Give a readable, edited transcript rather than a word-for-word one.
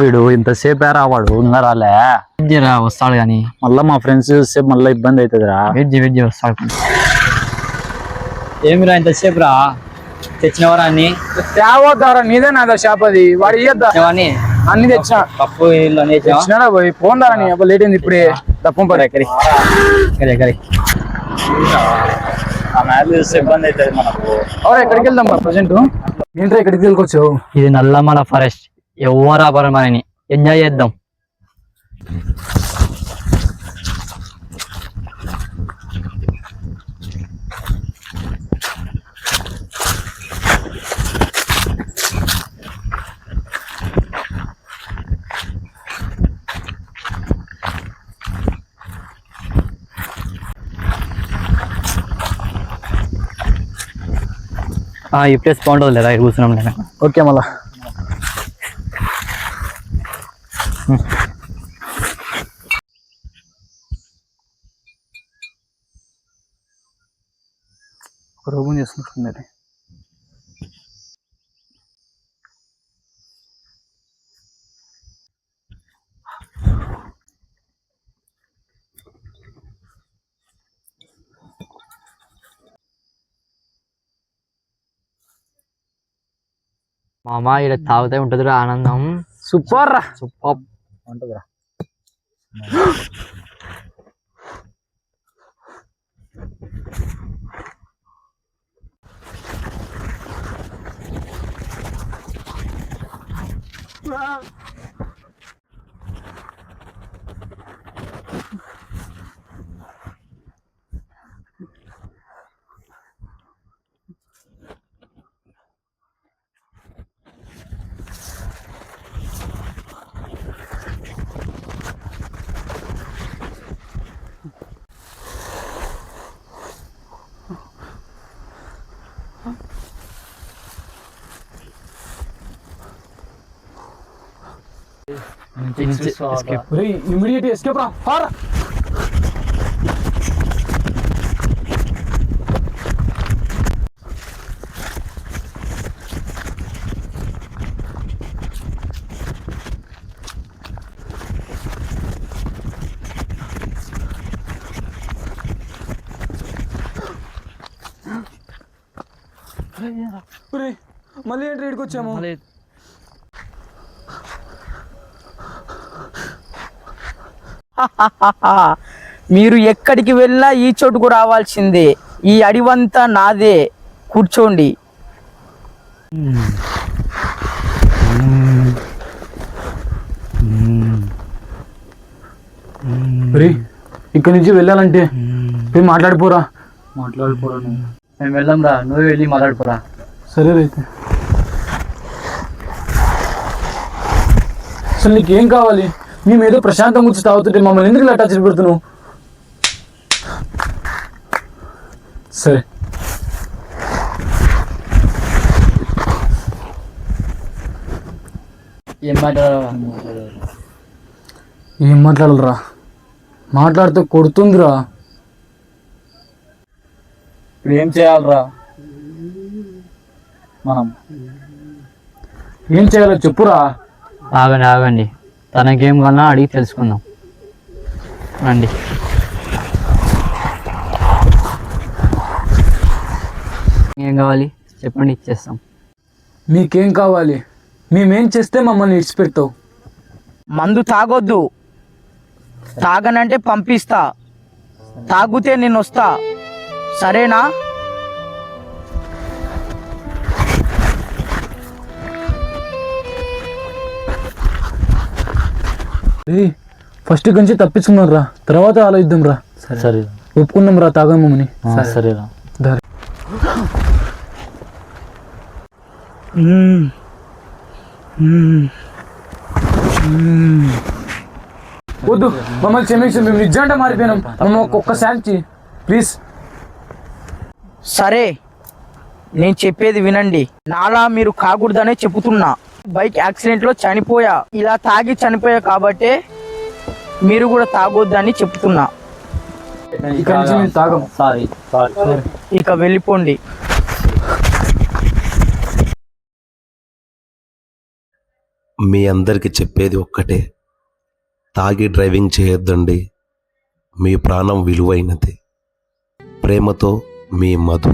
వీడు ఇంతసేపు రావాడు ఇంకా రాలే. వస్తాడు కానీ మళ్ళా మా ఫ్రెండ్స్ చూస్తే మళ్ళీ ఇబ్బంది అవుతుందిరా. వెజ్ వస్తాడు. ఏమిరా ఇంతసేపు రా తెచ్చినవరా అన్ని తేవద్దారా నీదే నాదా షాప్ అది వాడు ఇయ్యద్దా అన్ని తెచ్చా పప్పు తెచ్చినాడా పోయి ఫోన్ దారా నీ అప్పుడు లేట్ అయింది ఇప్పుడే తప్పం పడే కరి ఆ మ్యాచ్ చూస్తే ఇబ్బంది అవుతుంది మనకు. ఎక్కడికి వెళ్దాం ప్రజెంట్ ఏంటో ఎక్కడికి వెళ్ళకొచ్చావు? ఇది నల్లమల ఫారెస్ట్. ఎవరా పరమని ఎంజాయ్ చేద్దాం. ఈ ప్లేస్ బాగుంటుంది లేదా కూర్చున్నాం లేదా? ఓకే మళ్ళా రోగం చేసుకుంటుంది. మామ ఇక్కడ తాగుతే ఉంటుందిరా ఆనందం. సూపర్ రా, సూపర్ ఉంటుందిరా. ఇమీడియట్ ఎస్కేప్ రా. మళ్ళీ ఏంటి రేడికి వచ్చాము? మీరు ఎక్కడికి వెళ్ళినా ఈ చోటుకు రావాల్సిందే. ఈ అడివంతా నాదే. కూర్చోండి. ఇక్కడి నుంచి వెళ్ళాలంటే మేము మాట్లాడిపోరా. మేము వెళ్దాం రా, నువ్వే వెళ్ళి మాట్లాడిపోరా. సరే అయితే అసలు నీకేం కావాలి? మేము ఏదో ప్రశాంతంగా కూర్చొని తాగుతుంటే మమ్మల్ని ఎందుకు ఇలా టచ్ పెడుతున్నావు? సరే ఏం మాట్లాడాలరా? మాట్లాడితే కొడుతుందిరా. ఇప్పుడు ఏం చేయాలరా? మనం ఏం చేయాలో చెప్పురా. ఆగండి తనకేం కన్నా అడిగి తెలుసుకుందాం రండి. ఏం కావాలి చెప్పండి, ఇచ్చేస్తాం. మీకేం కావాలి? మేమేం చేస్తే మమ్మల్ని ఇడిచిపెడతావు? మందు తాగొద్దు. తాగనంటే పంపిస్తా. తాగుతే నేను వస్తా. సరేనా? ఫస్ట్ నుంచి తప్పించుకున్నాం రా, తర్వాత ఆలోచిద్దాం రా. సరే ఒప్పుకున్నాం రా, తాగమని. సరేరా. వద్దు, మమ్మల్ని క్షమించు. మేము నిజంగా మారిపోయినాం. ఒక్కొక్కసారి ప్లీజ్. సరే, నేను చెప్పేది వినండి. నాలా మీరు కాకూడదనే చెబుతున్నా. బైక్ యాక్సిడెంట్లో చనిపోయా. ఇలా తాగి చనిపోయా కాబట్టే మీరు కూడా తాగొద్దని చెప్తున్నా. ఇక్కడ నుంచి మేము తాగం. సారీ ఇక వెళ్ళిపోండి. మీ అందరికి చెప్పేది ఒక్కటే, తాగి డ్రైవింగ్ చేయొద్దండి. మీ ప్రాణం విలువైనది. ప్రేమతో మీ మధు.